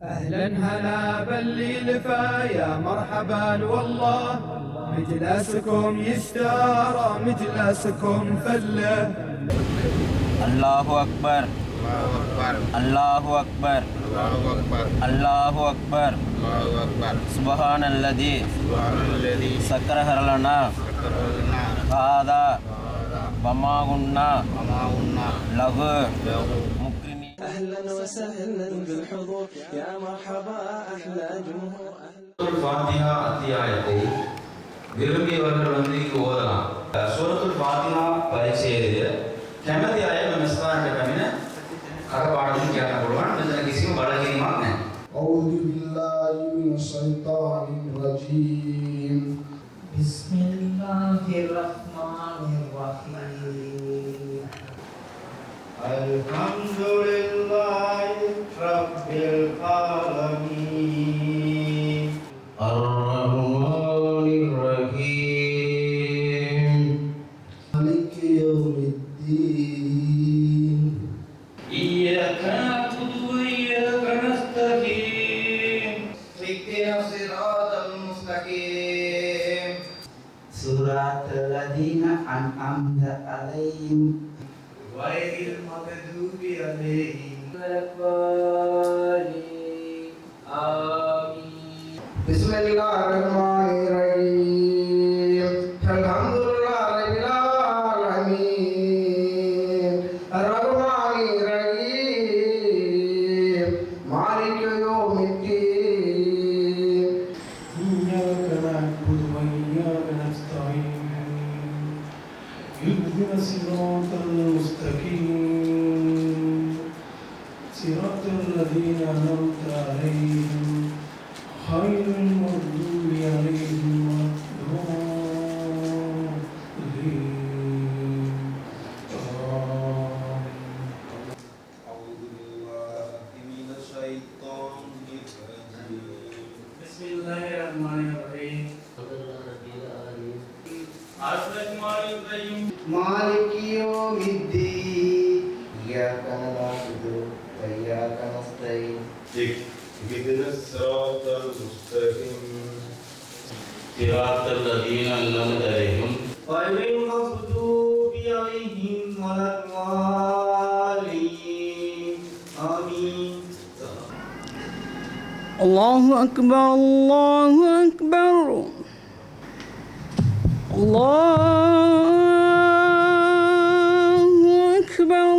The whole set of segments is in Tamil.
أهلا هلا باللي لفا يا مرحبا والله مجلسكم يشتارى مجلسكم فله. الله أكبر الله أكبر الله أكبر سبحان الذي سكره لنا هذا وما كنا له مقرنين. أهلا وسهلا بالحضور يا مرحبا أحلى جمهور. ஃபாத்திஹா அத்தியாயத்தை விரும்பியவர்கள் வந்து இங்கு ஓதலாம். சூரத்துல் ஃபாத்திஹா பரீட்சை எழுதிய කැමති අය මෙස්පාරට කමින කරපාඩම් කියන්න පුළුවන්. මෙතන කිසිම බලකිරීමක් නැහැ. أعوذ بالله من الشيطان الرجيم. بسم الله الرحمن الرحيم. الحمد لله رب العالمين الرحمن الرحيم مالك يوم الدين. إياك نعبد وإياك نستعين اهدنا الصراط المستقيم صراط الذين أنعمت عليهم غير المغضوب عليهم ولا الضالين آمين. بسم الله الرحمن الرحيم. الحمد لله رب العالمين الرحمن الرحيم مالك يوم الدين. إياك نعبد وإياك نستعين اهدنا الصراط المستقيم صراط الذين أنعمت عليهم غير المغضوب عليهم ولا الضالين أعوذ بالله من الشيطان الرجيم. بسم الله الرحمن الرحيم. مالك يوم الدين إياك نعبد وإياك نستعين اهدنا الصراط المستقيم صراط الذين أنعمت عليهم غير المغضوب عليهم ولا الضالين آمين. الله أكبر الله أكبر الله أكبر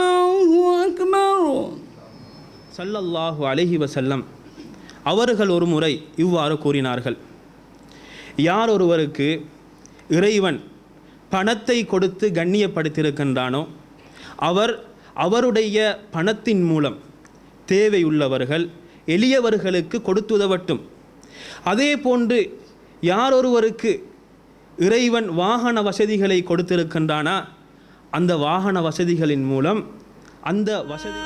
الله أكبر. ஸல்லல்லாஹு அலைஹி வஸல்லம் அவர்கள் ஒரு முறை இவ்வாறு கூறினார்கள்: யார் ஒருவருக்கு இறைவன் பணத்தை கொடுத்து கண்ணியப்படுத்தியிருக்கின்றானோ அவர் அவருடைய பணத்தின் மூலம் தேவையுள்ளவர்கள் எளியவர்களுக்கு கொடுத்துதவட்டும். அதே போன்று யார் ஒருவருக்கு இறைவன் வாகன வசதிகளை கொடுத்திருக்கின்றானா அந்த வாகன வசதிகளின் மூலம் அந்த வசதி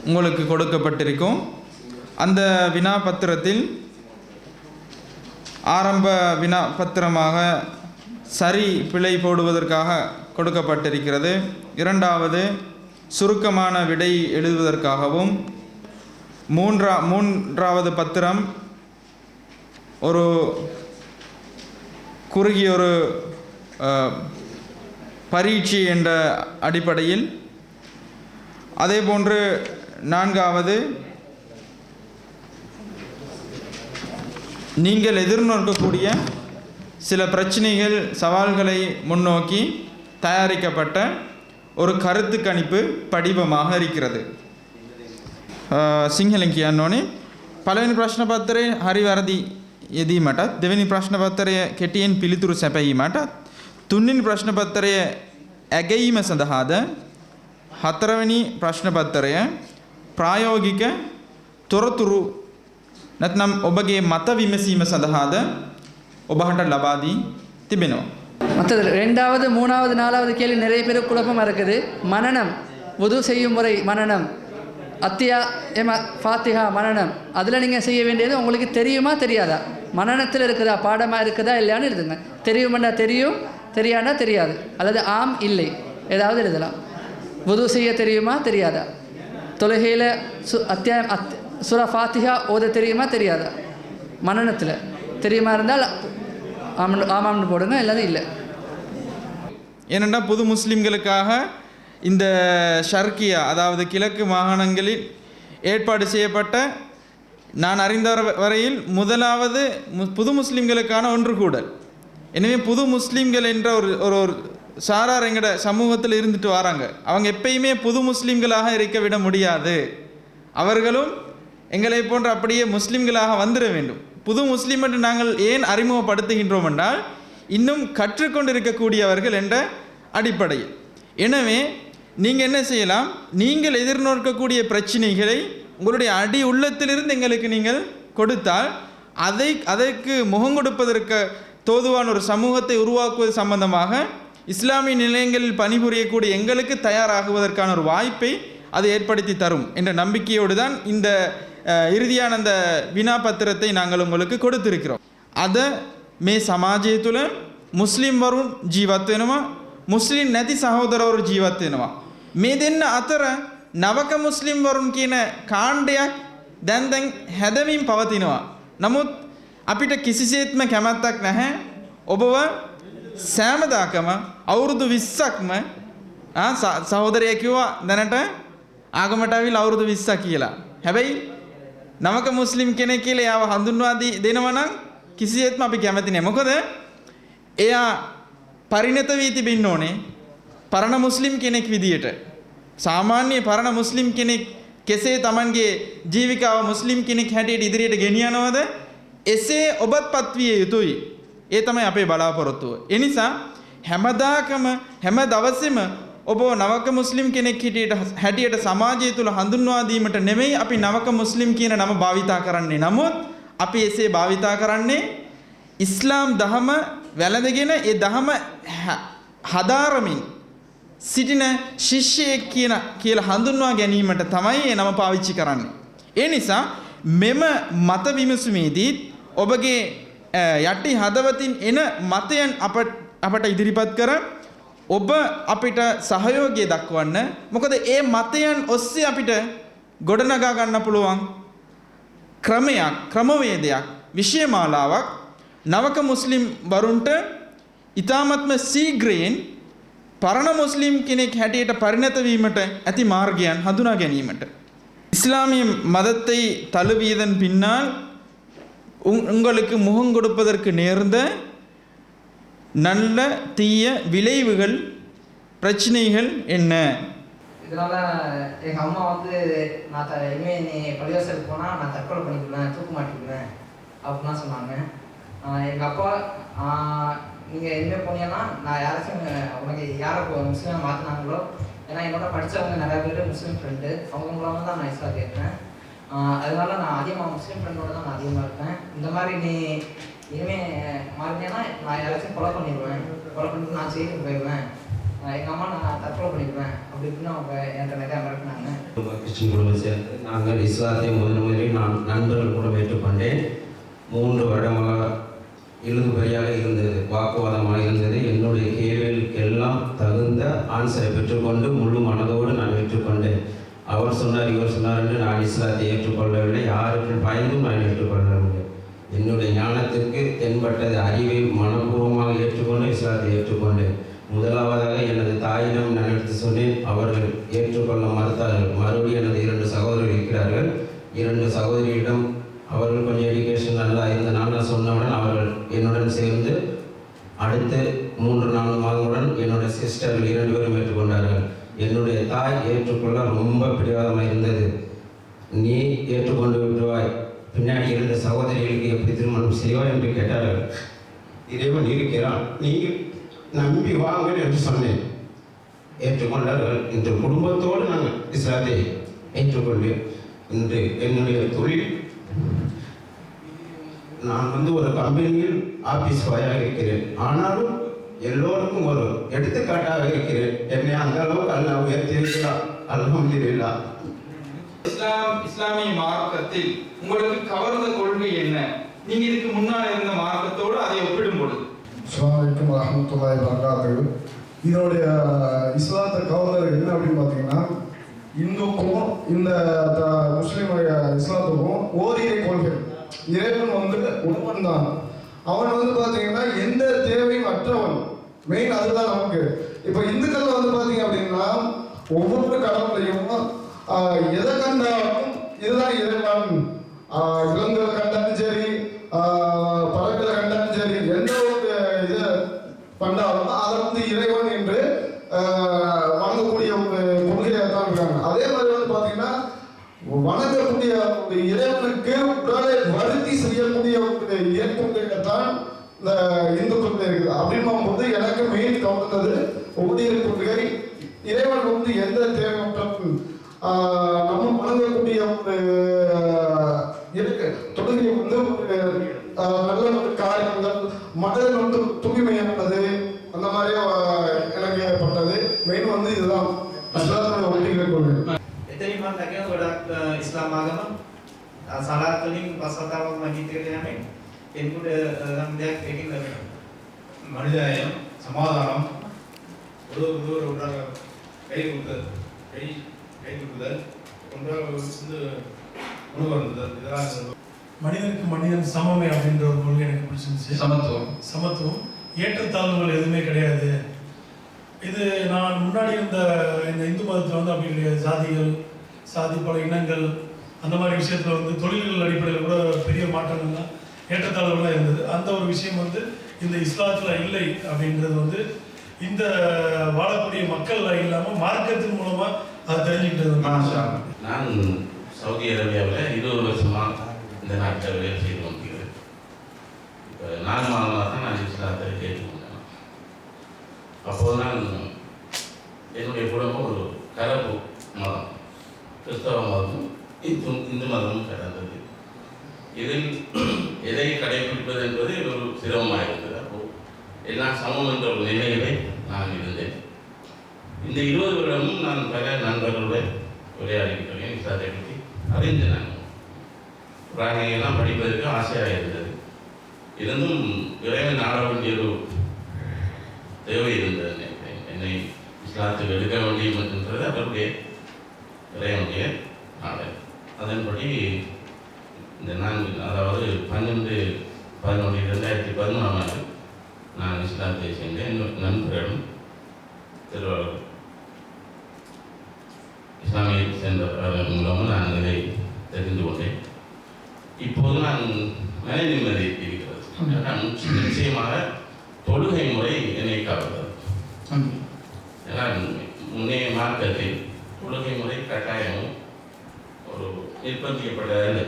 உங்களுக்கு கொடுக்கப்பட்டிருக்கும். அந்த வினாபத்திரத்தில் ஆரம்ப வினாபத்திரமாக சரி பிழை போடுவதற்காக கொடுக்கப்பட்டிருக்கிறது. இரண்டாவது சுருக்கமான விடை எழுதுவதற்காகவும், மூன்றாவது பத்திரம் ஒரு குறுகிய ஒரு பரீட்சை என்ற அடிப்படையில், அதே போன்று நான்காவது நீங்கள் எதிர்நோக்கக்கூடிய சில பிரச்சனைகள் சவால்களை முன்னோக்கி தயாரிக்கப்பட்ட ஒரு கருத்து கணிப்பு படிவமாக இருக்கிறது. සිංහලෙන් කියන්න ඕනේ. පළවෙනි ප්‍රශ්න පත්‍රයේ හරි වැරදි යෙදීමටත්, දෙවෙනි ප්‍රශ්න පත්‍රය කෙටියෙන් පිළිතුරු සැපයීමටත්, තුන්වෙනි ප්‍රශ්න පත්‍රය ඇගීම සඳහාද හතරවෙනි ප්‍රශ්න පත්‍රය ප්‍රායෝගික තොරතුරු නැත්නම් ඔබගේ මත විමසීම සඳහාද ඔබට லபா දී තිබෙනවා. மற்றது 2வது 3வது 4வது கேள்வி நிறைய பேருக்கு குழப்பமாக இருக்குது. மனனம் வுது செய்யும் முறை மனனம் ஃபாத்திஹா மனனம் அதில் நீங்கள் செய்ய வேண்டியது உங்களுக்கு தெரியுமா தெரியாதா, மனனத்தில் இருக்குதா பாடமாக இருக்குதா இல்லையான்னு எழுதுங்க. தெரியுமெண்டா தெரியும், தெரியாண்டா தெரியாது, அல்லது ஆம் இல்லை ஏதாவது எழுதலாம். வுது செய்ய தெரியுமா தெரியாதா, தொழுகையில் சூரா ஃபாத்திஹா ஓத தெரியுமா தெரியாதா, மனனத்தில் தெரியுமா இருந்தால் ஆமாம்னு போடுங்க, இல்லாத இல்லை. ஏனென்றால் புது முஸ்லீம்களுக்காக இந்த ஷர்கியா அதாவது கிழக்கு மாகாணங்களில் ஏற்பாடு செய்யப்பட்ட நான் அறிந்த வரையில் முதலாவது புது முஸ்லீம்களுக்கான ஒன்று கூடல். எனவே புது முஸ்லீம்கள் என்ற ஒரு சாரார் எங்கட சமூகத்தில் இருந்துட்டு வராங்க. அவங்க எப்பயுமே புது முஸ்லீம்களாக இருக்க விட முடியாது. அவர்களும் எங்களை போன்ற அப்படியே முஸ்லீம்களாக வந்துட வேண்டும். புது முஸ்லீம் என்று நாங்கள் ஏன் அறிமுகப்படுத்துகின்றோம் என்றால் இன்னும் கற்றுக்கொண்டிருக்கக்கூடியவர்கள் என்ற அடிப்படையில். எனவே நீங்கள் என்ன செய்யலாம், நீங்கள் எதிர்நோக்கக்கூடிய பிரச்சனைகளை உங்களுடைய அடி உள்ளத்திலிருந்து எங்களுக்கு நீங்கள் கொடுத்தால் அதற்கு முகம் கொடுப்பதற்கு தோதுவான ஒரு சமூகத்தை உருவாக்குவது சம்பந்தமாக இஸ்லாமிய நிலையங்களில் பணிபுரியக்கூடிய எங்களுக்கு தயாராகுவதற்கான ஒரு வாய்ப்பை அது ஏற்படுத்தி தரும் என்ற நம்பிக்கையோடு தான் இந்த இறுதியான அந்த வினா பத்திரத்தை நாங்கள் உங்களுக்கு கொடுத்திருக்கிறோம். அதை மே சමාජය තුළ මුස්ලිම් වරුන් ජීවත් වෙනවා, මුස්ලිම් නැති සහෝදරවරු ජීවත් වෙනවා. මේ දෙන්න අතර නවක මුස්ලිම් වරුන් කියන කාණ්ඩයක් දැන් හැදමින් පවතිනවා. නමුත් අපිට කිසිසේත්ම කැමැත්තක් නැහැ ඔබව සෑමදාකම අවුරුදු 20ක්ම සහෝදරයා කිව්වා දැනට ආගමට අවිල අවුරුදු 20ක් කියලා. හැබැයි නවක මුස්ලිම් කෙනෙක් කියලා එයාව හඳුන්වා දෙනවා නම් කිසිසේත්ම අපි කැමති නැහැ. මොකද එයා පරිණත වී තිබෙන්න ඕනේ පරණ මුස්ලිම් කෙනෙක් විදියට. සාමාන්‍ය පරණ මුස්ලිම් කෙනෙක් කෙසේ Tamanගේ ජීවිකාව මුස්ලිම් කෙනෙක් හැටියට ඉදිරියට ගෙනියනවද එසේ ඔබත් පත්විය යුතුයි. ඒ තමයි අපේ බලාපොරොත්තුව. ඒ නිසා හැමදාකම හැම දවසෙම ඔබ නවක මුස්ලිම් කෙනෙක් හැටියට සමාජය තුළ හඳුන්වා දීමට නෙමෙයි අපි නවක මුස්ලිම් කියන නම භාවිතා කරන්නේ. නමුත් අපි එසේ භාවිතා කරන්නේ ඉස්ලාම් දහම වැළඳගෙන ඒ දහම හදාරමින් සිටින ශිෂ්‍යයෙක් කියලා හඳුන්වා ගැනීමට තමයි ඒ නම පාවිච්චි කරන්නේ. ඒ නිසා මෙම මත විමසුමේදී ඔබගේ යටි හදවතින් එන මතයන් අපට ඉදිරිපත් කර ඔබ අපිට සහයෝගය දක්වන්න. මොකද ඒ මතයන් ඔස්සේ අපිට ගොඩනගා ගන්න පුළුවන් ක්‍රමවේදයක් විෂයමාලාවක් නවක මුස්ලිම් වරුන්ට ඊ타මත්ම සීග්‍රයෙන් පරණ මුස්ලිම් කෙනෙක් හැටියට පරිණත වීමට ඇති මාර්ගයන් හඳුනා ගැනීමට. இஸ்லாமிய மதத்தை தழுவியதன் பின்னால் உங்களுக்கு முகம் கொடுப்பதற்கு நேர்ந்த நல்ல தீய விளைவுகள் பிரச்சனைகள் என்ன? இதனால எங்கள் அம்மா வந்து நான் இனிமேல் நீ பள்ளிவாசலுக்கு போனால் நான் தற்கொலை பண்ணிக்குவேன், தூக்க மாட்டிக்குவேன் அப்படின்லாம் சொன்னாங்க. எங்கள் அப்பா நீங்கள் இனிமேல் போனீங்கன்னா நான் யாராச்சும் உனக்கு யாரை முஸ்லீமாக மாற்றினாங்களோ, ஏன்னா என்னோட படித்தவங்க நிறையா பேர் முஸ்லீம் ஃப்ரெண்டு, அவங்க மூலமாக தான் நான் இஸ்லாம் கேட்குறேன். அதனால நான் அதிகமாக முஸ்லீம் ஃப்ரெண்டோட தான் நான் அதிகமாக இருப்பேன். இந்த மாதிரி நீ இனிமேல் மாறினேன்னா நான் யாராச்சும் கொலை பண்ணிட்டு நான் செய்து போயிடுவேன், எங்கள் அம்மா நான் தற்கொலை பண்ணிடுவேன் அப்படி இப்படின்னு அவங்க என்கிட்ட நிறையா மிரட்டினாங்க. கிறிஸ்டின் குடும்பம் சேர்ந்து நாங்கள் இஸ்லாத்தை முதலில் நான் நண்பர்கள் கூட ஏற்றுக்கொண்டேன். 3 வருடமாக இழுபறியாக இருந்தது, வாக்குவாதமாக இருந்தது. என்னுடைய கேள்விகளுக்கெல்லாம் தகுந்த ஆன்சரை பெற்றுக்கொண்டு முழு மனதோடு நான் ஏற்றுக்கொண்டேன். அவர் சொன்னார் இவர் சொன்னார் என்று நான் இஸ்லாத்தை ஏற்றுக்கொள்ளவில்லை, யாருக்கு பயந்தும் நான் ஏற்றுக்கொள்ளவில்லை. என்னுடைய ஞானத்திற்கு தென்பட்டது அறிவை மனப்பூர்வமாக ஏற்றுக்கொண்டு இஸ்லாத்தை ஏற்றுக்கொண்டேன். முதலாவதாக எனது தாயிடம் நான் எடுத்து சொன்னேன், அவர்கள் ஏற்றுக்கொள்ள மறுத்தார்கள். மறுபடியும் எனது 2 சகோதரர்கள் இருக்கிறார்கள். 2 சகோதரியிடம் அவர்கள் கொஞ்சம் எஜுகேஷன் நல்லா இருந்தனால நான் சொன்னவுடன் அவர்கள் என்னுடன் சேர்ந்து அடுத்து 3-4 மாதங்களுடன் என்னுடைய சிஸ்டர்கள் 2 பேரும் ஏற்றுக்கொண்டார்கள். என்னுடைய தாய் ஏற்றுக்கொள்ள ரொம்ப பிடிவாதமாக இருந்தது. நீ ஏற்றுக்கொண்டு விட்டுவாய், பின்னாடி இருந்த சகோதரிகளுக்கு எப்படி திருமணம் செய்வாய் என்று கேட்டார்கள். இறைவன் இருக்கிறான், நீங்கள் நம்பி வாங்கன்னு என்று சொன்னேன். ஏற்றுக்கொண்டார்கள். இன்று குடும்பத்தோடு நாங்கள் இஸ்லாத்தை ஏற்றுக்கொண்டு இன்று என்னுடைய தொழில் நான் ஒரு கம்பெனியில் ஆபீஸ் பாயாக இருக்கிறேன். ஆனாலும் எல்லோருக்கும் ஒரு எடுத்துக்காட்டாக இருக்கிறேன். என்னை அந்த அளவுக்கு அல்லாஹ் உயர்த்தியிருக்கிறார். அல்ஹம்துலில்லாஹ். இஸ்லாமிய மார்க்கத்தில் உங்களுக்கு கவர்ந்த கொள்கை என்ன? நீங்க இதுக்கு முன்னால் இருந்த மார்க்கத்தோடு அதை ஒப்பிடும் பொழுது. அஸ்ஸலாமு அலைக்கும் வரஹ்மத்துல்லாஹி வபரகாத்துஹு. இதனுடைய இஸ்லாத்தை கவர்ந்தது என்ன அப்படின்னு பார்த்தீங்கன்னா, இந்துக்கும் இந்த முஸ்லீம் இஸ்லாத்துக்கும் ஓரிரை கொள்கை. இறைவன் ஒருவன் தான். அவன் பார்த்தீங்கன்னா எந்த தேவையும் அற்றவன். மெயின் அதுதான் நமக்கு. இப்போ இந்துக்கள் பார்த்தீங்க அப்படின்னா ஒவ்வொரு கடவுளையும் எதை கண்டாலும் இதுதான் இறைவன். விலங்குகளை கண்டாலும் சரி, பறவைகளை கண்டாலும் சரி, எந்த ஒரு இது பண்ணாலும் அதை இறைவன் என்று வணங்கக்கூடிய ஒரு கொள்கையாக தான் இருக்காங்க. அதே மாதிரி பார்த்தீங்கன்னா வணங்கக்கூடிய ஒரு இறைவனுக்கு உடலை வருத்தி செய்யக்கூடிய ஒரு இயற்கைத்தான் இந்த இந்து கொள்கை இருக்குது. அப்படின்னும் போது எனக்கு மெயின் கவர்ந்தது ஒவ்வொரு கொள்கை. இறைவன் எந்த தேவையற்ற நம்ம வணங்கக்கூடிய ஒரு இருக்கு தொழுகை ஒரு நல்ல ஒரு காரியங்கள், மனதில் தூய்மையானது, அந்த மாதிரி எனக்கு ஏற்பட்டது. மெயின் இதுதான் இஸ்லாத்தோட கொள்கை. එතනින් මම දැක්කේ ගොඩක් ඉස්ලාම් ආගම සලාත් වලින් පස්වතාවක් මජීද් එකට යන්නේ එන්කුඩ නම් දෙයක් එකකින් ලැබෙනවා. மனிதநேயம், சமாதானம், ஒருவர் ஒன்றாக கை கொடுக்குதல், ஒன்றாக உணவருந்துதல், இதெல்லாம் மனிதனுக்கு மனிதன் சமமே அப்படின்ற ஒரு கொள்கை எனக்கு பிடிச்சிருந்துச்சு. சமத்துவம் ஏற்றத்தாழ்வுகள் எதுவுமே கிடையாது. இது நான் முன்னாடி இந்த இந்து மதத்தில் அப்படி கிடையாது. சாதி பல இனங்கள் அந்த மாதிரி விஷயத்தில் தொழில்கள் அடிப்படையில் கூட பெரிய மாற்றங்கள்லாம் ஏற்றத்தாழ்வுகள்லாம் இருந்தது. அந்த ஒரு விஷயம் இந்த இஸ்லாத்தில் இல்லை அப்படின்றது இந்த வாழக்கூடிய மக்கள் இல்லாமல் மார்க்கத்தின் மூலமாக அதை தெரிஞ்சுக்கிட்டது. நான் சவுதி அரேபியாவில் 20 வருஷமாக இந்த நாட்டில் வேலை செய்து கொண்டிருக்கிறேன். இப்போ 4 மாதமாக தான் நான் இஸ்லாத்தை கேட்டுக்கொண்டேன். அப்போது நான் என்னுடைய குடும்பம் ஒரு கலப்பு மதம், கிறிஸ்தவ மதமும் இந்து மதமும் கடந்தது. இதில் எதை கடைபிடிப்பது என்பது ஒரு சிரமமாக இருந்தது. அப்போது எல்லாம் சமம் என்ற ஒரு நிலையிலே நான் இருந்தேன். இந்த 20 வருடமும் நான் பல நண்பர்களுடன் உரையாடிக்கிட்டேன். இஸ்லாத்தை பற்றி அறிந்து நான் குர்ஆனையெல்லாம் படிப்பதற்கு ஆசையாக இருந்தது. இருந்தும் இறைவன் நாட வேண்டிய ஒரு தேவை இருந்தது. என்னை இஸ்லாத்துக்கு எடுக்க வேண்டியும் என்றது அவருடைய இறைவனுடைய நாடல். அதன்படி இந்த அதாவது 12/11/2013 நான் இஸ்லாத்தை சேர்ந்தேன். நண்பர்களும் திருவாரூர் இஸ்லாமியை சேர்ந்தவர்கள் மூலமாக நான் இதை தெரிந்து கொண்டேன். இப்போது நான் மன நிம்மதி இருக்கிறது. நிச்சயமாக தொழுகை முறை என்னை காவல். ஏன்னா முன்னைய மார்க்கத்தில் தொழுகை முறை கட்டாயமும் ஒரு நிர்பந்திக்கப்பட்டதில்லை.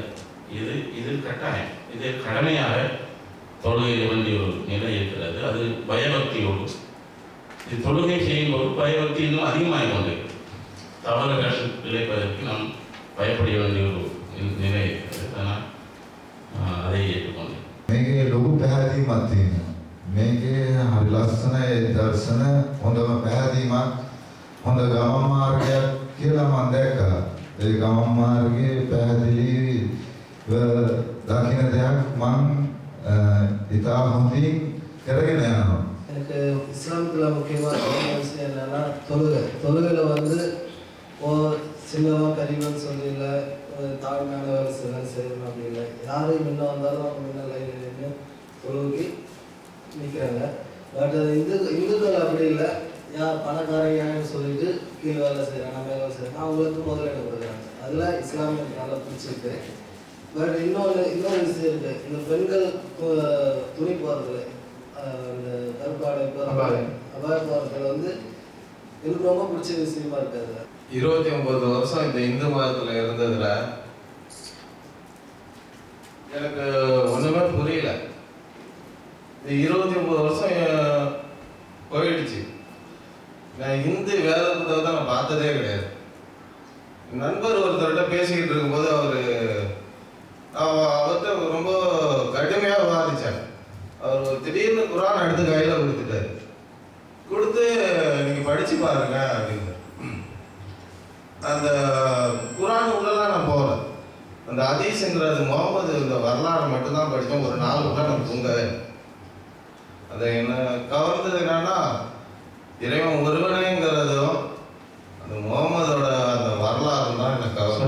இது கட்டாயம், இது கடமையாக தொழுகை வேண்டிய ஒரு நிலை இருக்கிறது. அது பயபக்தியோடு இது தொழுகை செய்யும்போது பயபக்தி இன்னும் அதிகமாக கொண்டிருக்கிறது. தவறுகள் இழைப்பதற்கு நாம் பயப்பட வேண்டிய ஒரு நிலை இருக்கிறது. ஆனால் அதை ஏற்றுக்கொண்டேன். මේකේ ලොකු පැහැදීමක් තියෙනවා. මේකේ හරි ලස්සන දර්ශන හොඳම පැහැදීමක්, හොඳ ගමන් මාර්ගයක් කියලා මම දැක්කා. ඒ ගමන් මාර්ගයේ පැහැදිලි දකින්න දෙයක් මම ඉතා හොඳින් කරගෙන යනවා. எனக்கு இஸ்லாமத்தில் முக்கியமான விஷயம் என்னன்னா தொழுகையில் சின்னவா பெரியவன் சொல்லி இல்லை, தாழ்மையான வேலை செய்யணும் அப்படி இல்லை. யாரும் முன்ன வந்தாலும் அவங்க முன்ன லைனில் நின்று தொழுகைக்கு நிற்கிறாங்க. பட் அது இந்துக்கள் அப்படி இல்லை. யார் பணக்காரங்க சொல்லிட்டு கீழ் வேலை செய்கிறாங்க, மேலே வேலை செய்கிறாங்க, அவங்களுக்கு முதலிடம் கொடுக்குறாங்க. அதில் இஸ்லாமிய நல்லா பிடிச்சிருக்கு. பட் இன்னொரு விஷயம் இருக்குது. இந்த பெண்கள் துணி போகிறதுல அந்த கருப்பாடை அபாய போகிறதுல எனக்கு ரொம்ப பிடிச்ச விஷயமா இருக்காது. 29 வருஷம் இந்த இந்து மதத்தில் இருந்ததுல எனக்கு ஒன்றுமே புரியல. இந்த 29 வருஷம் போயிடுச்சு. நான் இந்து வேத புத்தகத்தை நான் பார்த்ததே கிடையாது. நண்பர் ஒருத்தர்கிட்ட பேசிக்கிட்டு இருக்கும்போது அவர்கிட்ட ரொம்ப கடுமையாக விவாதிச்சாங்க. அவர் திடீர்னு குரான் எடுத்து கையில் கொடுத்துட்டாரு. கொடுத்து நீங்கள் படித்து பாருங்க அப்படின்னு. அந்த குரான் உள்ளலாம் நான் போகல. அந்த ஹதீஸ்ங்கிறது முகமது இந்த வரலாறு மட்டும்தான் படித்தோம். ஒரு 4 கூட நான் தூங்கவே. அதை என்ன கவர்ந்தது என்னன்னா, இறைவன் ஒருவனேங்கிறதும் அந்த முகமதோட அந்த வரலாறு தான் எனக்கு கவர்ந்தது.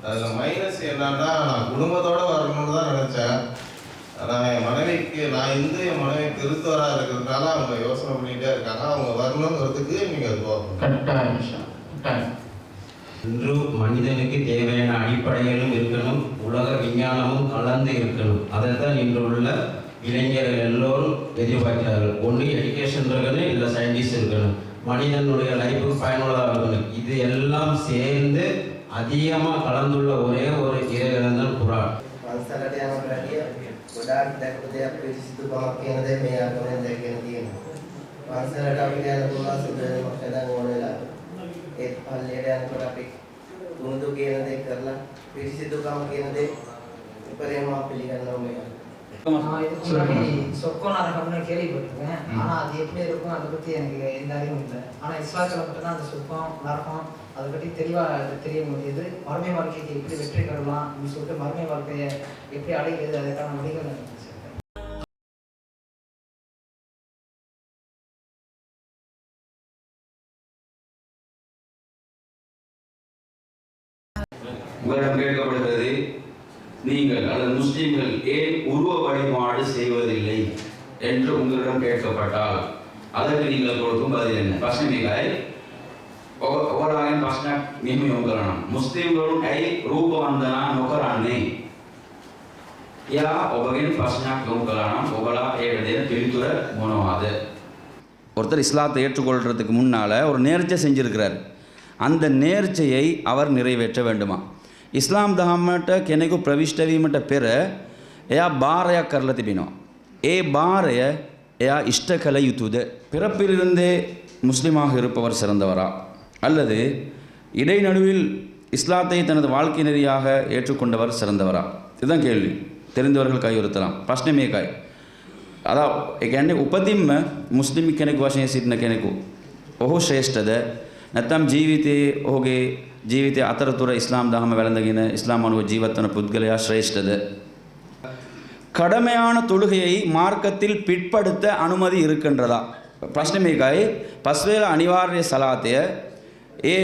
அதில் மைனஸ் என்னன்னா, நான் குடும்பத்தோட வரணும்னு தான் நினச்சேன். ஆனால் என் மனைவிக்கு, நான் என் மனைவி கிறிஸ்தவராக இருக்கிறதுனால அவங்க யோசனை பண்ணிகிட்டே இருக்காங்க. அவங்க வரணுங்கிறதுக்கு நீங்கள் போகணும். இன்று மனிதனுக்கு தேவையான அடிப்படைகளும் இருக்கணும், உலக விஞ்ஞானமும் கலந்து இருக்கணும். அதைத்தான் இன்று உள்ள இளைஞர்கள் எல்லோரும் எதிர்பார்க்கிறார்கள். ஒன்று எஜுகேஷன் இருக்கணும், இல்லை சயின்டிஸ்ட் இருக்கணும், மனிதனுடைய லைஃபுக்கு பயனுள்ளதாக இருக்கணும். இது எல்லாம் சேர்ந்து அதிகமாக கலந்துள்ள ஒரே ஒரு இறைவன் தான் குர்ஆன். පන්සලට යනකොට ගොඩාක් දැක්ක දෙයක් පිළිසිතුකමක් කියන දේ මේ ආගමෙන් දැක්කෙන තියෙනවා. පන්සලට අපි යන පුළුවන් සුදුසුකමක් හදන්න ඕන වෙලාවට ඒත් පල්ලියට යනකොට අපි දුමුදු කියන දේ කරලා පිළිසිතුකම කියන දේ උපරිම පිළිගන්නවා මේ. சொர்க்கம் நரகம்னு கேள்விப்பட்டிருக்கேன். ஆனால் அது எப்படி இருக்கும் அதை பற்றி எனக்கு எந்த அறிவும் இல்லை. ஆனால் இஸ்லாத்தில் மட்டும்தான் அந்த சொர்க்கம் நரகம் அதை பற்றி தெளிவாக தெரிய முடியுது. மறுமை வாழ்க்கைக்கு எப்படி வெற்றி பெறலாம் அப்படின்னு சொல்லிட்டு மறுமை வாழ்க்கையை எப்படி அடைகிறது அதுக்கான வழிகள் எனக்கு உங்களிடம் கேட்கப்படுகிறது, நீங்கள் அல்லது முஸ்லிம்கள் ஏன் உருவ வழிபாடு செய்வதில்லை என்று உங்களிடம் கேட்கப்பட்டால் அதற்கு நீங்கள் கொடுக்கும் பதில் என்ன? ප්‍රශ්නේ ඔයාලගෙන් ප්‍රශ්නයක් මෙහෙම යොමු කරනවා. මුස්ලිම්වරුන් ඇයි රූප වන්දනා නොකරන්නේ? එයා ඔබගෙන් ප්‍රශ්නයක් යොමු කළා නම් ඔබලා ඒකට දෙන පිළිතුර මොනවාද? ஒருத்தர் இஸ்லாத்தை ஏற்றுக்கொள்கிறதுக்கு முன்னால் ஒரு நேர்ச்சை செஞ்சுருக்கிறார். அந்த நேர்ச்சையை அவர் நிறைவேற்ற வேண்டுமா? ඉස්ලාම් දහමට කෙනෙකු ප්‍රවිෂ්ට වීමට පෙර එයා බාරයක් කරලා තිබෙනවා. ඒ බාරය එයා ඉෂ්ට කළ යුතුද? பிறப்பிலிருந்தே முஸ்லிமாக இருப்பவர் சிறந்தவரா அல்லது இடைநடுவில் இஸ்லாத்தை தனது வாழ்க்கை நெறியாக ஏற்றுக்கொண்டவர் சிறந்தவரா? இதுதான் கேள்வி. தெரிந்தவர்கள் கையுறுத்தலாம். ප්‍රශ්නේ මේකයි. අද ඒ කියන්නේ උපතින්ම මුස්ලිම් කෙනෙකු වශයෙන් සිටින කෙනෙකු ඔහු ශ්‍රේෂ්ඨද නැත්නම් ජීවිතයේ ඔහුගේ ජීවිතය අතරතුර ඉස්ලාම් දහම වැළඳගෙන ඉස්ලාම් අනුව ජීවත් වන පුද්ගලයා ශ්‍රේෂ්ඨද? கடமையான தொழுகையை மார்க்கத்தில் பிற்படுத்த அனுமதி இருக்கின்றதா? ප්‍රශ්නේ මේකයි. පස්වේල අනිවාර්ය සලාතය ඒ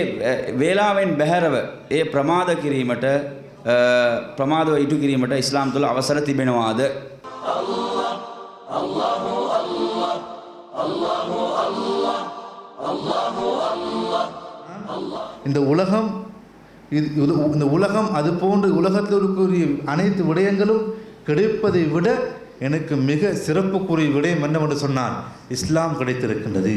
වේලාවෙන් බැහැරව ඒ ප්‍රමාද කිරීමට ප්‍රමාදව ඉටු කිරීමට ඉස්ලාම් තුළ අවසර තිබෙනවාද? இந்த உலகம் அது போன்று உலகத்தில் இருக்கக்கூடிய அனைத்து விடயங்களும் கிடைப்பதை விட எனக்கு மிக சிறப்புக்குரிய விடயம் என்னவென்று சொன்னான், இஸ்லாம் கிடைத்திருக்கின்றது.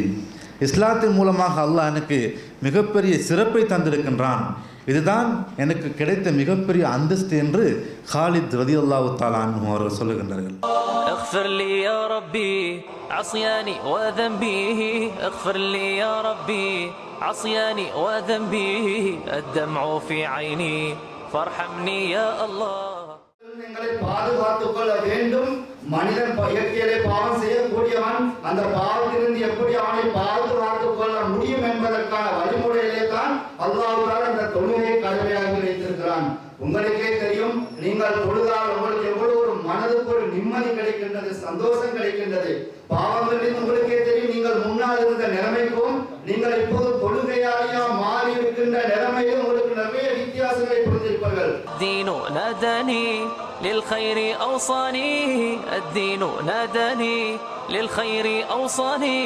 இஸ்லாத்தின் மூலமாக அல்லாஹ் எனக்கு மிகப்பெரிய சிறப்பை தந்திருக்கின்றான். இதுதான் எனக்கு கிடைத்த மிகப்பெரிய அந்தஸ்து என்று ஹாலித் ரலியல்லாஹு தஆலா அன்ஹு அவர்கள் சொல்லுகின்றார்கள். اغفر لي يا ربي عصياني وذنبي اغفر لي يا ربي عصياني وذنبي الدمع في عيني فارحمني يا الله. எங்களை பாதுகாத்துக் கொள்ள வேண்டும். மனிதன் இயற்கையிலே பாவம் செய்யக்கூடியவன். அந்த பாவத்திலிருந்து எப்படி அவனை பாதுகாத்துக் கொள்ள முடியும் என்பதற்கான வழிமுறையிலே தான் அல்லாஹ் தஆலா இந்த தொழுகையை கடமையாக வைத்திருக்கிறான். உங்களுக்கே தெரியும், நீங்கள் தொழுதால் உங்களுக்கு எவ்வளவு ஒரு மனதுக்கு ஒரு நிம்மதி கிடைக்கின்றது, சந்தோஷம் கிடைக்கின்றது. பாவங்களில் உங்களுக்கே தெரியும், நீங்கள் முன்னால் இருந்த நிலைமைக்கும் நீங்கள் இப்போது தொழுகையாளியா மாறி இருக்கின்ற நிலைமையிலும் உங்களுக்கு நிறைய வித்தியாசங்களை புரிந்திருப்பார்கள். الدين ناداني للخير أوصاني الدين ناداني للخير أوصاني.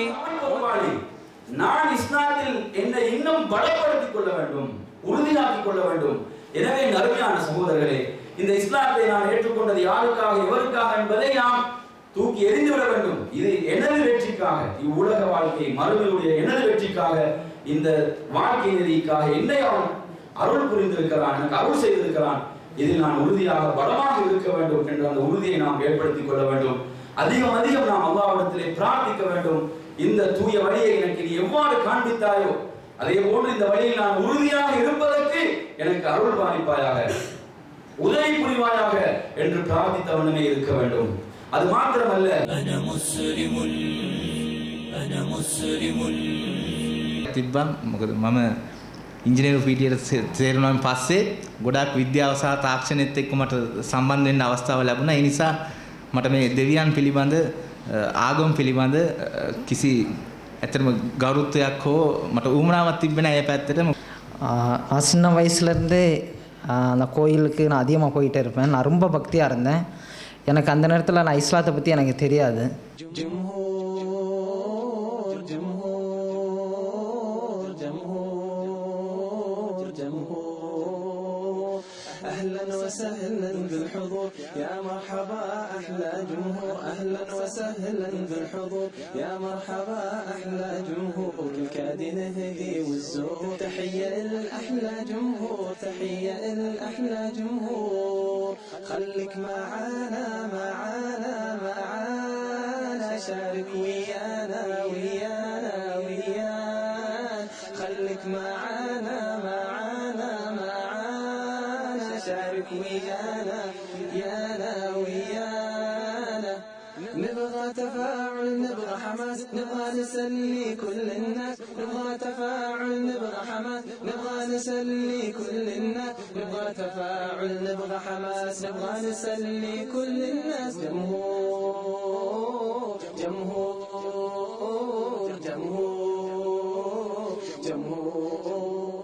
நான் இஸ்லாத்தில் என்னை இன்னும் பலப்படுத்திக் கொள்ள வேண்டும், உறுதியாக்கிக் கொள்ள வேண்டும். எனவே அருமையான சகோதரர்களே, இந்த இஸ்லாத்தை நாம் ஏற்றுக்கொண்டது யாருக்காக எவருக்காக என்பதை நாம் தூக்கி எறிந்துவிட வேண்டும். இது எனது வெற்றிக்காக, இவ்வுலக வாழ்க்கை மறுமையுடைய எனது வெற்றிக்காக, இந்த வாழ்க்கை நெறிக்காக என்னை அவன் அருள் புரிந்திருக்கிறான், எனக்கு அருள் செய்திருக்கிறான். இதில் நான் உறுதியாக பலமாக இருக்க வேண்டும் என்ற அந்த உறுதியை நாம் ஏற்படுத்திக் கொள்ள வேண்டும். அதிகம் அதிகம் நாம் அல்லாஹ்விடத்திலே பிரார்த்திக்க வேண்டும். இந்த தூய வழியை எனக்கு நீ எவ்வாறு காண்பித்தாயோ அதே போன்று இந்த வழியில் நான் உறுதியாக இருப்பதற்கு எனக்கு அருள் பாலிப்பாயாக, உதவி புரிவாயாக என்று பிரார்த்தித்தவனமே இருக்க வேண்டும். அது மாத்திரமல்ல, තිබ්බා මොකද මම ඉංජිනේරු පීටියට තේරුණාන් පස්සේ ගොඩාක් විද්‍යාව සහ තාක්ෂණයත් එක්ක මට සම්බන්ධ වෙන්න අවස්ථාව ලැබුණා. ඒ නිසා මට මේ දෙවියන් පිළිබඳ ආගම පිළිබඳ කිසි ඇත්තටම கௌரவයක් හෝ මට උවමනාවක් තිබෙන්නේ නැහැ ඒ පැත්තට. நான் சின்ன வயசுலேருந்தே அந்த கோயிலுக்கு நான் அதிகமாக போயிட்டே இருப்பேன். நான் ரொம்ப பக்தியாக இருந்தேன். எனக்கு அந்த நேரத்தில் நான் இஸ்லாத்தை பற்றி எனக்கு தெரியாது. أهلا وسهلا بالحضور يا مرحبا أحلى جمهور. أهلا وسهلا بالحضور يا مرحبا أحلى جمهور. الكاد نهدي والزور تحية الأحلى جمهور. تحية الأحلى جمهور. خليك معانا معانا معانا شارك ويانا ويانا ويانا. خليك معانا معانا معانا شارك ويانا ويانا ويانا. نبغى تفاعل نبغى حماس نبغى نسلي كل الناس. نبغى تفاعل نبغى حماس نبغى نسلي كل الناس. نبغى تفاعل نبغى حماس نبغى نسلي كل الناس. جمهور جمهور